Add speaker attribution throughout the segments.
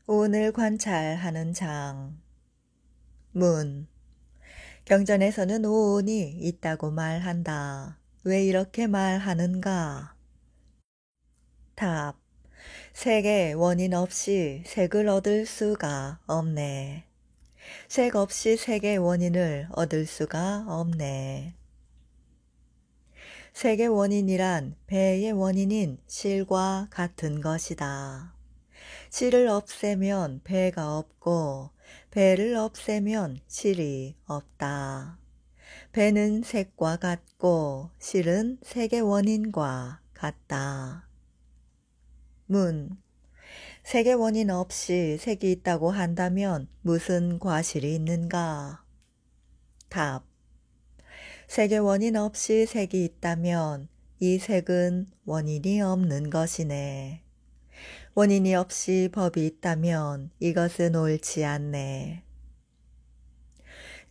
Speaker 1: 오늘 관찰하는 장. 문. 경전에서는 오온이 있다고 말한다. 왜 이렇게 말하는가? 답. 색의 원인 없이 색을 얻을 수가 없네. 색 없이 색의 원인을 얻을 수가 없네. 색의 원인이란 배의 원인인 실과 같은 것이다. 실을 없애면 배가 없고 배를 없애면 실이 없다. 배는 색과 같고 실은 색의 원인과 같다. 문. 색의 원인 없이 색이 있다고 한다면 무슨 과실이 있는가? 답. 색의 원인 없이 색이 있다면 이 색은 원인이 없는 것이네. 원인이 없이 법이 있다면 이것은 옳지 않네.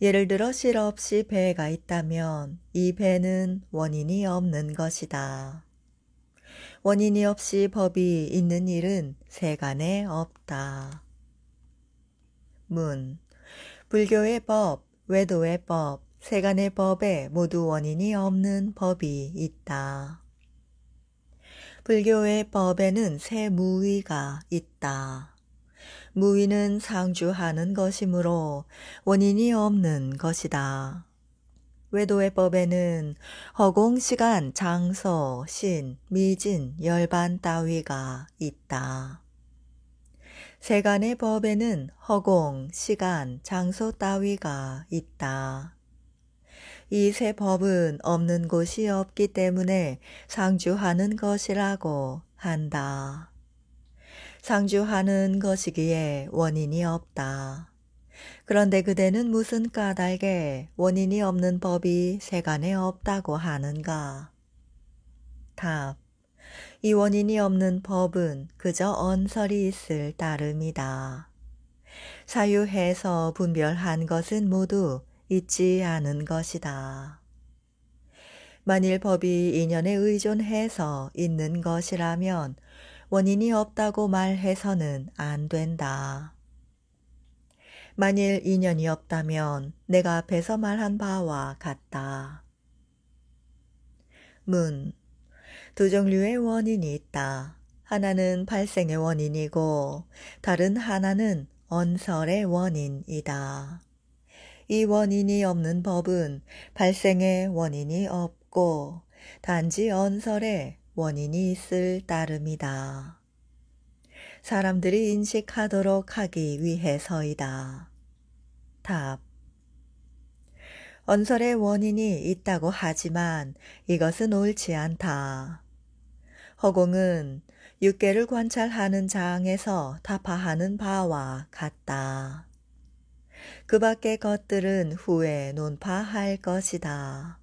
Speaker 1: 예를 들어 실 없이 배가 있다면 이 배는 원인이 없는 것이다. 원인이 없이 법이 있는 일은 세간에 없다. 문. 불교의 법, 외도의 법, 세간의 법에 모두 원인이 없는 법이 있다. 불교의 법에는 세 무위가 있다. 무위는 상주하는 것이므로 원인이 없는 것이다. 외도의 법에는 허공, 시간, 장소, 신, 미진, 열반 따위가 있다. 세간의 법에는 허공, 시간, 장소 따위가 있다. 이 세 법은 없는 곳이 없기 때문에 상주하는 것이라고 한다. 상주하는 것이기에 원인이 없다. 그런데 그대는 무슨 까닭에 원인이 없는 법이 세간에 없다고 하는가? 답. 이 원인이 없는 법은 그저 언설이 있을 따름이다. 사유해서 분별한 것은 모두 있지 않은 것이다. 만일 법이 인연에 의존해서 있는 것이라면 원인이 없다고 말해서는 안 된다. 만일 인연이 없다면 내가 앞에서 말한 바와 같다. 문. 두 종류의 원인이 있다. 하나는 발생의 원인이고 다른 하나는 언설의 원인이다. 이 원인이 없는 법은 발생의 원인이 없고 단지 언설의 원인이 있을 따름이다. 사람들이 인식하도록 하기 위해서이다. 답. 언설의 원인이 있다고 하지만 이것은 옳지 않다. 허공은 육계를 관찰하는 장에서 타파하는 바와 같다. 그 밖의 것들은 후에 논파할 것이다.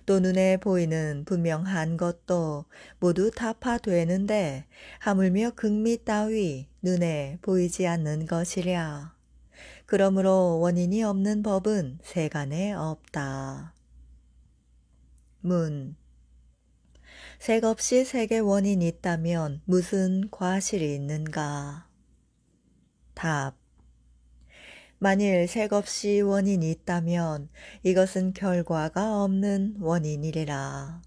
Speaker 1: 또 눈에 보이는 분명한 것도 모두 타파되는데 하물며 극미 따위 눈에 보이지 않는 것이랴. 그러므로 원인이 없는 법은 세간에 없다. 문. 색 없이 색의 원인이 있다면 무슨 과실이 있는가? 답. 만일 색 없이 원인이 있다면 이것은 결과가 없는 원인이리라.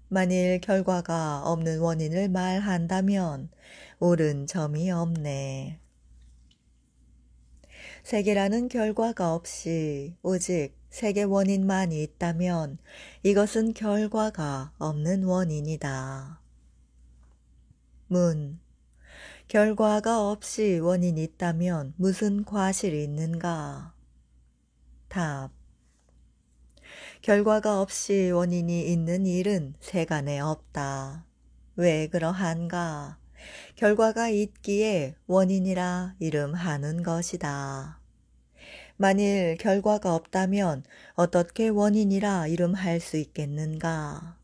Speaker 1: 만일 결과가 없는 원인을 말한다면 옳은 점이 없네. 색이라는 결과가 없이 오직 색의 원인만이 있다면 이것은 결과가 없는 원인이다. 문. 결과가 없이 원인이 있다면 무슨 과실이 있는가? 답. 결과가 없이 원인이 있는 일은 세간에 없다. 왜 그러한가? 결과가 있기에 원인이라 이름하는 것이다. 만일 결과가 없다면 어떻게 원인이라 이름할 수 있겠는가?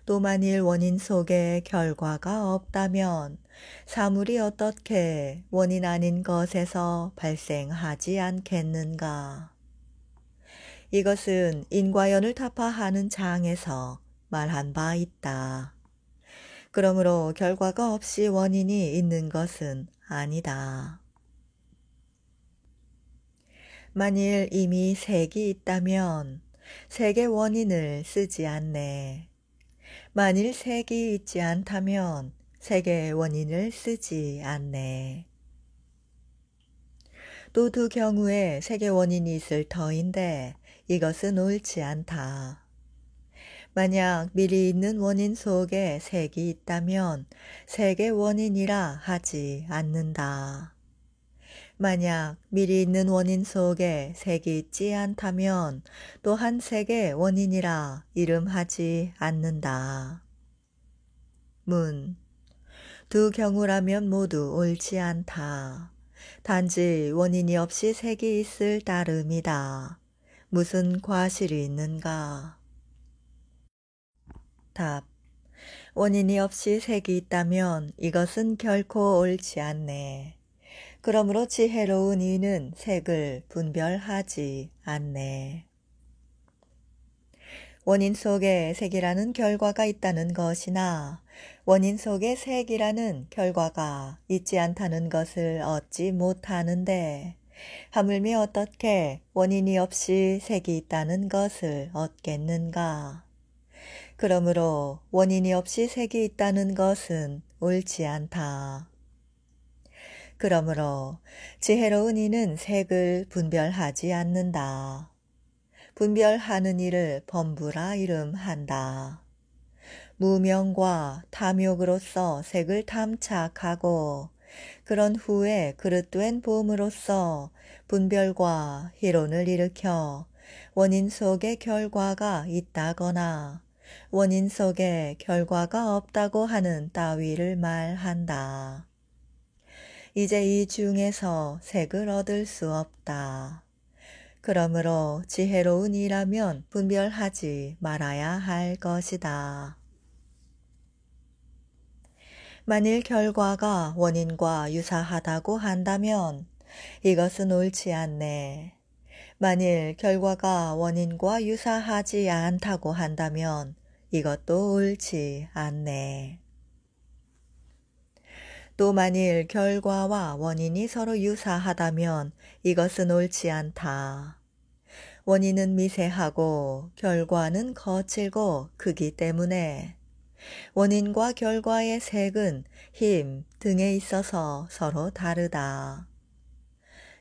Speaker 1: 또 만일 원인 속에 결과가 없다면 사물이 어떻게 원인 아닌 것에서 발생하지 않겠는가? 이것은 인과연을 타파하는 장에서 말한 바 있다. 그러므로 결과가 없이 원인이 있는 것은 아니다. 만일 이미 색이 있다면 색의 원인을 쓰지 않네. 만일 색이 있지 않다면 색의 원인을 쓰지 않네. 또 두 경우에 색의 원인이 있을 터인데 이것은 옳지 않다. 만약 미리 있는 원인 속에 색이 있다면 색의 원인이라 하지 않는다. 만약 미리 있는 원인 속에 색이 있지 않다면 또한 색의 원인이라 이름하지 않는다. 문. 두 경우라면 모두 옳지 않다. 단지 원인이 없이 색이 있을 따름이다. 무슨 과실이 있는가? 답. 원인이 없이 색이 있다면 이것은 결코 옳지 않네. 그러므로 지혜로운 이는 색을 분별하지 않네. 원인 속에 색이라는 결과가 있다는 것이나 원인 속에 색이라는 결과가 있지 않다는 것을 얻지 못하는데 하물며 어떻게 원인이 없이 색이 있다는 것을 얻겠는가? 그러므로 원인이 없이 색이 있다는 것은 옳지 않다. 그러므로 지혜로운 이는 색을 분별하지 않는다. 분별하는 이를 범부라 이름한다. 무명과 탐욕으로서 색을 탐착하고 그런 후에 그릇된 봄으로써 분별과 희론을 일으켜 원인 속에 결과가 있다거나 원인 속에 결과가 없다고 하는 따위를 말한다. 이제 이 중에서 색을 얻을 수 없다. 그러므로 지혜로운 이라면 분별하지 말아야 할 것이다. 만일 결과가 원인과 유사하다고 한다면 이것은 옳지 않네. 만일 결과가 원인과 유사하지 않다고 한다면 이것도 옳지 않네. 또 만일 결과와 원인이 서로 유사하다면 이것은 옳지 않다. 원인은 미세하고 결과는 거칠고 크기 때문에 원인과 결과의 색은 힘 등에 있어서 서로 다르다.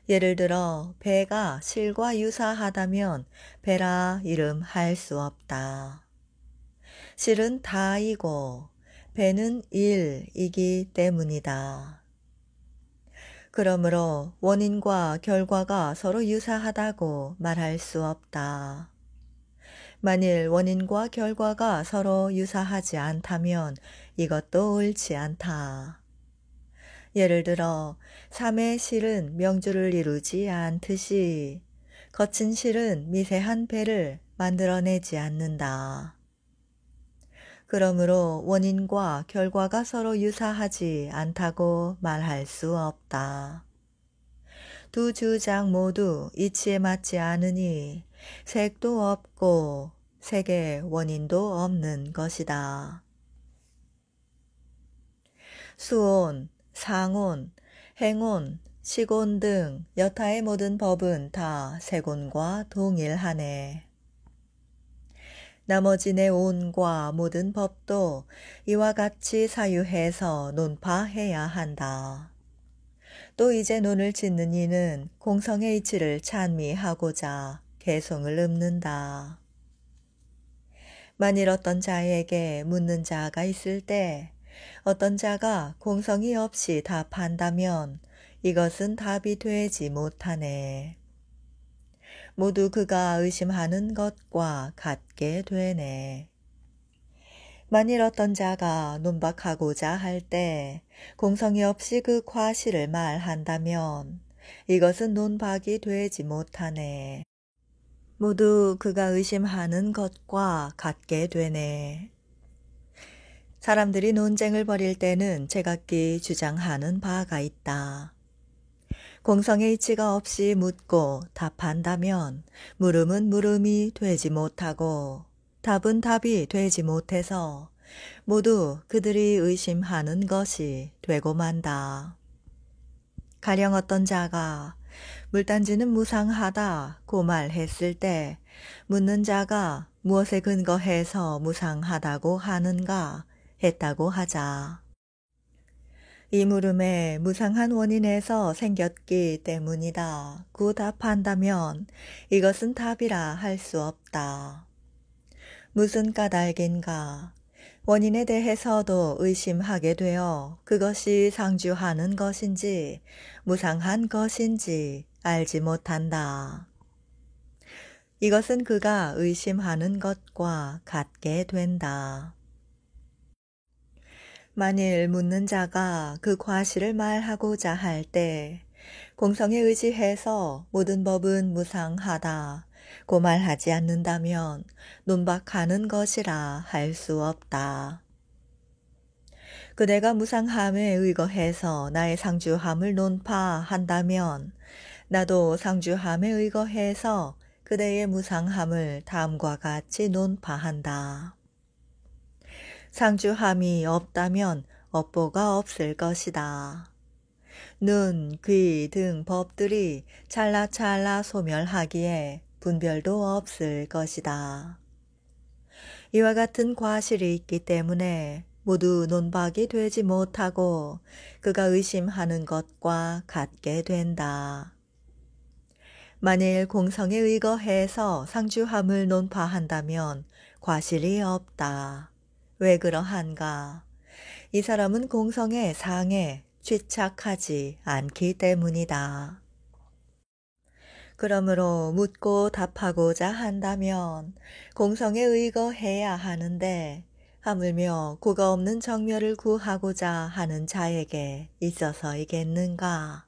Speaker 1: 예를 들어 배가 실과 유사하다면 배라 이름할 수 없다. 실은 다이고 배는 일이기 때문이다. 그러므로 원인과 결과가 서로 유사하다고 말할 수 없다. 만일 원인과 결과가 서로 유사하지 않다면 이것도 옳지 않다. 예를 들어 삼의 실은 명주를 이루지 않듯이 거친 실은 미세한 배를 만들어내지 않는다. 그러므로 원인과 결과가 서로 유사하지 않다고 말할 수 없다. 두 주장 모두 이치에 맞지 않으니 색도 없고 색의 원인도 없는 것이다. 수온, 상온, 행온, 시곤 등 여타의 모든 법은 다 색온과 동일하네. 나머지 내 온과 모든 법도 이와 같이 사유해서 논파해야 한다. 또 이제 논을 짓는 이는 공성의 이치를 찬미하고자 개성을 읊는다. 만일 어떤 자에게 묻는 자가 있을 때 어떤 자가 공성이 없이 답한다면 이것은 답이 되지 못하네. 모두 그가 의심하는 것과 같게 되네. 만일 어떤 자가 논박하고자 할 때 공성이 없이 그 과실을 말한다면 이것은 논박이 되지 못하네. 모두 그가 의심하는 것과 같게 되네. 사람들이 논쟁을 벌일 때는 제각기 주장하는 바가 있다. 공성의 이치가 없이 묻고 답한다면 물음은 물음이 되지 못하고 답은 답이 되지 못해서 모두 그들이 의심하는 것이 되고 만다. 가령 어떤 자가 물단지는 무상하다고 말했을 때 묻는 자가 무엇에 근거해서 무상하다고 하는가 했다고 하자. 이 물음에 무상한 원인에서 생겼기 때문이다 고 답한다면 이것은 답이라 할 수 없다. 무슨 까닭인가? 원인에 대해서도 의심하게 되어 그것이 상주하는 것인지 무상한 것인지 알지 못한다. 이것은 그가 의심하는 것과 같게 된다. 만일 묻는 자가 그 과실을 말하고자 할 때 공성에 의지해서 모든 법은 무상하다고 말하지 않는다면 논박하는 것이라 할 수 없다. 그대가 무상함에 의거해서 나의 상주함을 논파한다면 나도 상주함에 의거해서 그대의 무상함을 다음과 같이 논파한다. 상주함이 없다면 업보가 없을 것이다. 눈, 귀 등 법들이 찰나찰나 소멸하기에 분별도 없을 것이다. 이와 같은 과실이 있기 때문에 모두 논박이 되지 못하고 그가 의심하는 것과 같게 된다. 만일 공성에 의거해서 상주함을 논파한다면 과실이 없다. 왜 그러한가? 이 사람은 공성의 상에 취착하지 않기 때문이다. 그러므로 묻고 답하고자 한다면 공성에 의거해야 하는데 하물며 그가 없는 정멸을 구하고자 하는 자에게 있어서이겠는가?